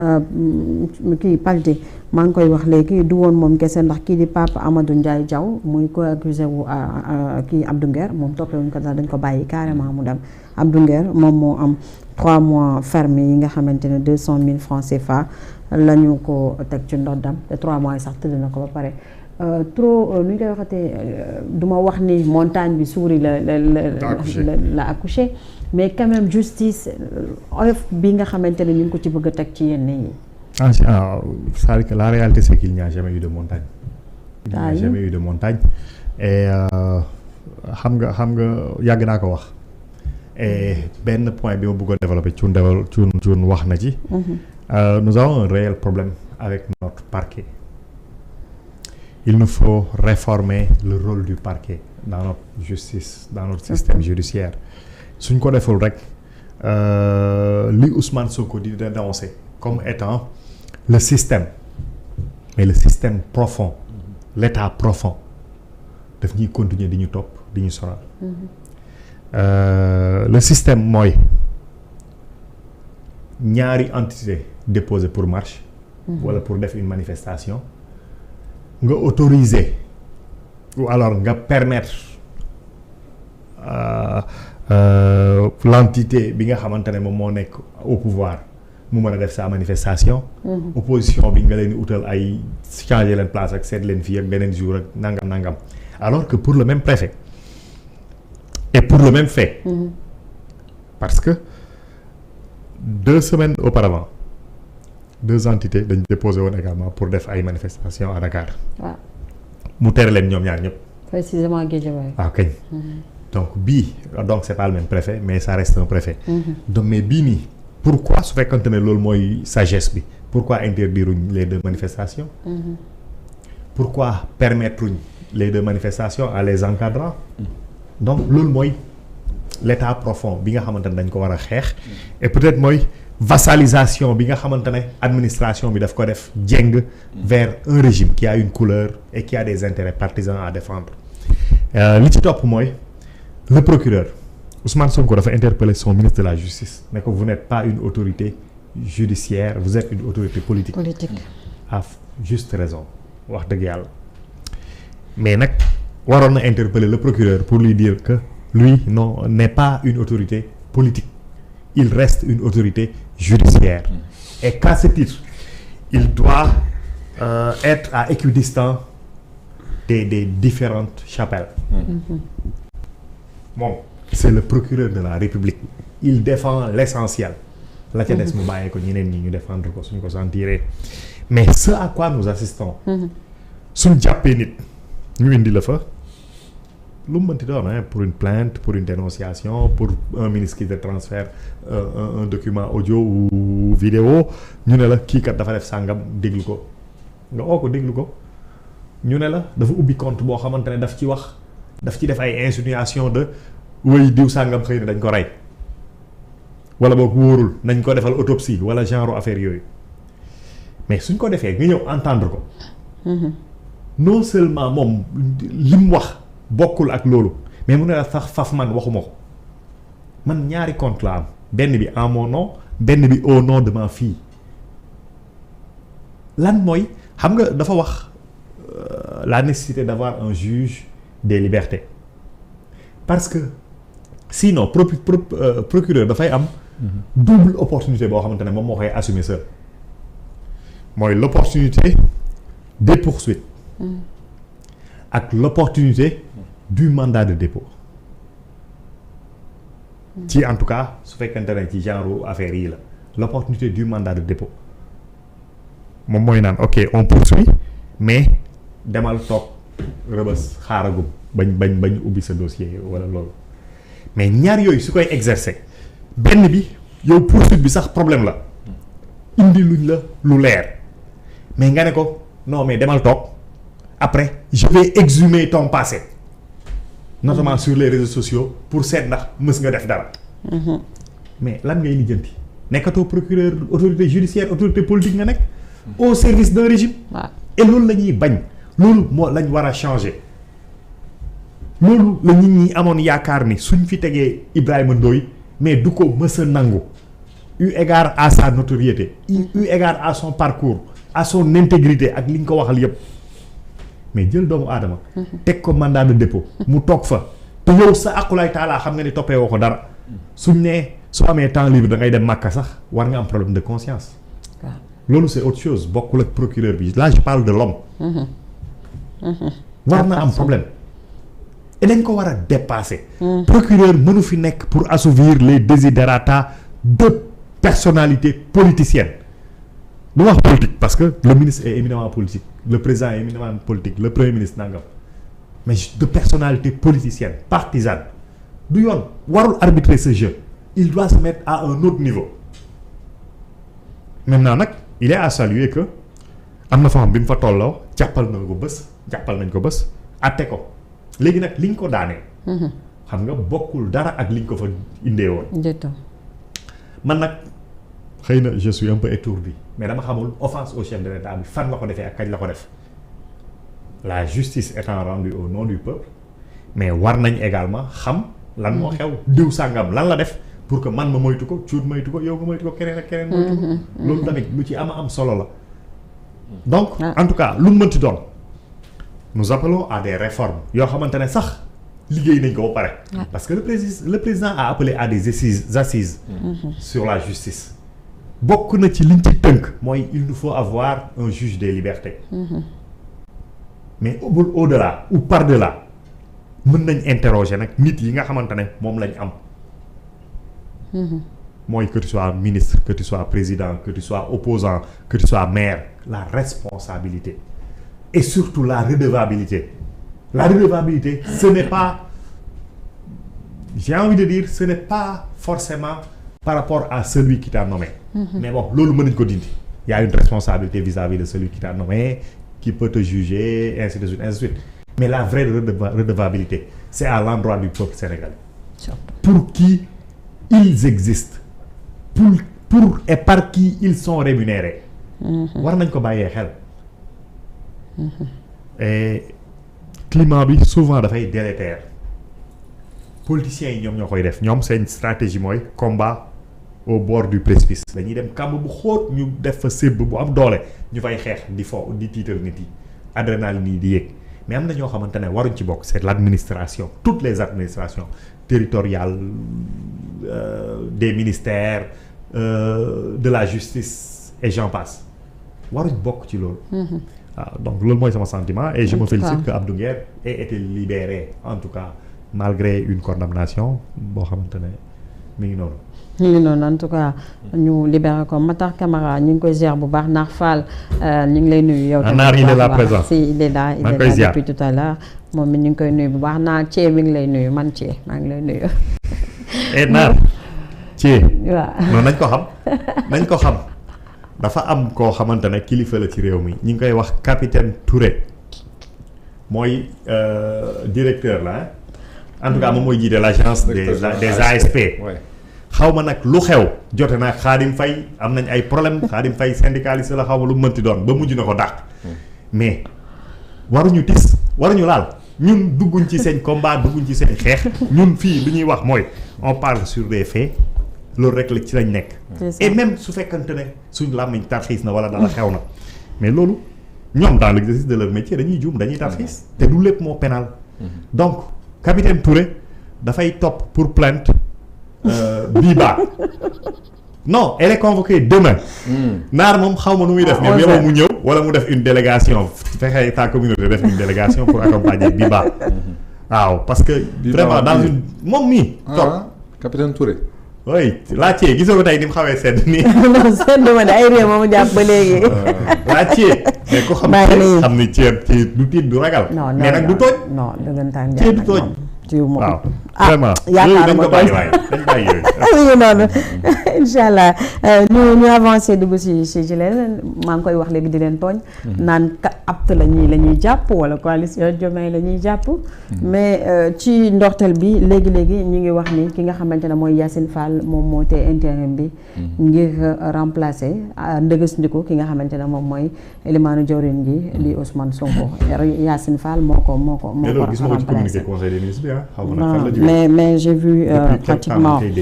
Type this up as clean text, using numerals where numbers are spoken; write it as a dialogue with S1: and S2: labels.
S1: kii Balde maa ngi koy wax léegi du woon moom kese ndax kii di Pape Amadou Ndiaye Diaw muy ko accusé wu kii Abdou Nguer moom toppee wuñ ko daal dañ ko bàyyi carrément mu dem Abdou Nguer moom moo am 3 mois ferme yi nga xamante ne 200 000 francs CFA la ñu ko teg ci ndoddam te 3 mois yi sax tëdd na ko ba pare trop nu ñu koy waxatee du ma wax ni montagne bi souris la accouché mais quand même justice oyof bi nga xamante ne ñu ngi ko ci bëgg a teg ci yenn yi.
S2: c'est-à-dire que la réalité c'est qu'il n'y a jamais eu de montagne. Il n'y a jamais eu de montagne et xam nga yàgg naa ko wax et benn point bi ma bëggoon développer Thioune wax na ci. Nous avons un réel problème avec notre parquet. Il nous faut réformer le rôle du parquet dans notre justice, dans notre système judiciaire. Suñ ko deful rek li Ousmane Sonko di dénoncer comme étant le système, mais le système profond, l'état profond daf ñuy continuer di ñu topp di ñu sonal. Le système mooy ñaari entité déposé pour marche wala pour def une manifestation nga autoriser ou alors nga permettre l'entité bi nga xamante ne moom moo nekk au pouvoir mu mën a def sa manifestation. Opposition bi nga leen di utal ay changer leen place ak seet leen fii ak beneen jour ak nangam alors que pour le même préfet et pour le même fait. Parce que 2 semaines auparavant 2 entités dañu déposé woon également pour def ay manifestations à Dakar. waaw mu tere leen ñoom ñaar ñëpp.
S1: précisément Guédiawaye.
S2: waaw kañ. donc bii donc c'est pas le même préfet mais ça reste un préfet. donc mais bii nii pourquoi su fekkante ne loolu mooy sagesse bi pourquoi interdiruñ les 2 manifestations. pourquoi permettre les 2 manifestations à les encadrant. donc loolu mooy l'état profond bi nga xamante ne dañ ko war a xeex. et peut-être mooy vassalisation bi nga xamante ne administration bi daf ko def jeng vers un régime qui a une couleur et qui a des intérêts partisans à défendre. li ci topp mooy le procureur Ousmane Sonko dafa interpeller son ministre de la justice ne ko vous n'êtes pas une autorité judiciaire vous êtes une autorité politique. À juste raison wax dëgg yàlla mais nag waroon na interpeller le procureur pour lui dire que lui non n'est pas une autorité politique il reste une autorité judiciaire et qu'à ce titre il doit être à équidistant des différentes chapelles. Bon, c'est le procureur de la République il défend l'essentiel la ca des mu bàyyee ko ñeneen ñi ñu défendre ko suñu ko sentiree mais ce à quoi nous assistons suñ jàppee nit ñu indi la fa lu mu mënti doon pour une plainte pour une dénonciation pour un ministre qui te transfère un document audio ou vidéo ñu ne la kii kat dafa def sàngam déglu ko nga oo ko déglu ko ñu ne la dafa ubbi compte boo xamante ne daf ci wax daf ci def ay insinuation de wéy diw sàngam xëy na dañ ko rey wala boog wóorul nañ ko defal autopsie wala genre affaire yooyu mais suñ ko defee nga ñëw entendre ko non seulement moom li mu wax bokkul ak loolu mais mu ne la sax faf man waxuma ko man ñaari compte la am benn bi en mon nom benn bi au nom de ma fille lan mooy xam nga dafa wax la nécessité d'avoir un juge des libertés parce que sinon procureur dafay am double opportunité boo xamante ne moom moo koy assumer seul mooy l'opportunité des poursuites ak l'opportunité du mandat de dépôt ci en tout cas su fekkente ne ci genre affaire yi la l'opportunité du mandat de dépôt moom mooy naan ok on poursuit mais demal toog rëbës xaaragum bañ ubbi sa dossier wala loolu mais ñaar yooyu su koy exercer benn bi yow poursuite bi sax problème la indi luñ la lu leer mais nga ne ko non mais demal toog après je vais exhumer ton passé notamment sur les réseaux sociaux pour seet ndax mës nga def dara mais lan ngay lijjanti nekkatoo procureur autorité judiciaire autorité politique nga nekk au service d'un régime et loolu la ñuy bañ loolu moo lañ war a changer loolu la nit ñi amoon yaakaar ni suñ fi tegee Ibrahima Ndoye mais du ko mës a nangu eu égard à sa notoriété eu égard à son parcours à son intégrité ak li nga ko waxal yépp mais jël doomu aadama teg ko mandat de dépôt mu toog fa te yow sa aqulaay taalaa xam nga ni toppee woo ko dara suñ nee soo amee temps libre da ngay dem Makka sax war nga am problème de conscience loolu c'est autre chose bokkul ak procureur bi là je parle de l'homme war na am problème et dañ ko war a dépasser procureur mënu fi nekk pour assouvir les desiderata de personnalités politiciennes lu wax politique parce que le ministre est éminemment politique le président est éminemment politique le premier ministre nangam mais de personnalité politicienne partisane du yoon warul arbitrer ce jeu il doit se mettre à un autre niveau maintenant nag il est à saluer que am na fa xam bi mu fa tolloo jàppal nañ ko bés atte ko léegi nag liñ ko daanee xam nga bokkul dara ak liñ ko fa indee woon man nag xëy na je suis un peu étourdi mais dama xamul offense au chef de l'État bi fan la ko defee ak kañ la ko def la justice étant rendue au nom du peuple mais war nañ également xam lan moo xew diw sàngam lan la def pour que man ma moytu ko cuut moytu ko yow nga moytu ko keneen ak keneen moytu ko loolu tamit lu ci am solo la donc en tout cas lu mu mënti doon nous appelons à des réformes yoo xamante ne sax liggéey nañ ko ba pare parce que le président a appelé à des assises sur la justice bokk na ci liñ ci tënk mooy il nous faut avoir un juge des libertés mais au-delà ou par-delà mën nañ interroger nag nit yi nga xamante ne moom lañ am mooy que tu sois ministre que tu sois président que tu sois opposant que tu sois maire la responsabilité et surtout la redevabilité ce n'est pas j'ai envie de dire ce n'est pas forcément par rapport à celui qui t'a nommé mais bon loolu mën nañ ko dindi il y a une responsabilité vis-à-vis de celui qui t'a nommé qui peut te juger ainsi de suite mais la vraie redevabilité c'est à l'endroit du peuple sénégalais pour qui ils existent pour et par qui ils sont rémunérés war nañ ko bàyyee xel et climat bi souvent dafay délétère politiciens yi ñoom ñoo koy def ñoom seen stratégie mooy combat au bord du précipice dañuy dem kàmb bu xóot ñu def fa sébb bu am doole ñu fay xeex di tiital nit yi adrénaline yi di yéeg mais am na ñoo xamante ne waruñ ci bokk c'est l'administration toutes les administrations territoriales des ministères de la justice et j'en passe waruñ bokk ci loolu waaw donc loolu mooy sama sentiment et je me félicite que Abdou Nguer ait été libéré en tout cas malgré une condamnation boo xamante ne mi ngi noonu
S1: en tout cas ñu libéré ko Matar Camara ñu ngi koy ziar bu baax Naar Fall ñu ngi lay nuyu yow
S2: Naar il est là présent
S1: si il est là depuis tout à l'heure moom mi ñu ngi koy nuyu bu baax Naar Thié mi ngi lay nuyu man Thié maa ngi lay nuyu
S2: et Naar Thié
S1: waaw
S2: non nañ ko xam dafa am koo xamante ne kilifa la ci réew mi ñu ngi koy wax capitaine Touré mooy directeur la en tout cas moom mooy jiite l'agence des ASP xaw ma nag lu xew jote naa Khadim Faye am nañ ay problème Khadim Faye syndicaliste la xaw ma lu mënti doon ba mujj na ko dàq mais waruñu laal ñun dugguñ ci seen combat dugguñ ci seen xeex ñun fii lu ñuy wax mooy on parle sur des faits loolu rek la ci lañ nekk et même su fekkante ne suñ làmmiñ tarxiis na wala dara xew na mais loolu ñoom dans l'exercice de leur métier dañuy juum dañuy tarxiis te du lépp moo pénal donc capitaine Touré dafay topp pour plainte Biba non elle est convoquée demain Naar moom xaw ma nu muy def mais yow mu ñëw wala mu def une délégation fexe ta communauté def une délégation pour accompagner Biba waaw parce que vraiment dans une moom mii toog
S3: capitaine Touré
S2: oui laajte gisoo ko tey ni mu xawee sedd nii
S1: non sedd ma ne ay réew moomu jàpp ba léegi
S2: laajte mais ko xam ni ceeb ci du tiit du ragal mais nag du tooj
S1: non dëggantaan
S2: ceeb du tooj waaw vraiment
S1: yaakaar ma
S2: dañ bàyyi yooyu
S1: noonu incha allah ñu avancé dugg si leen maa ngi koy wax léegi di leen tooñ naan apte la ñuy jàpp wala coalition Diomaye la ñuy jàpp mais ci ndorteel bi léegi ñu ngi wax ni ki nga xamante ne mooy Yacine Fall moom moo tee intérim bi ngir remplacer ndëgës ndiku ki nga xamante ne moom mooy élimaanu jawriñ ji di Ousmane Sonko Yacine Fall moo ko
S2: remplacer mais j'ai vu pratiquement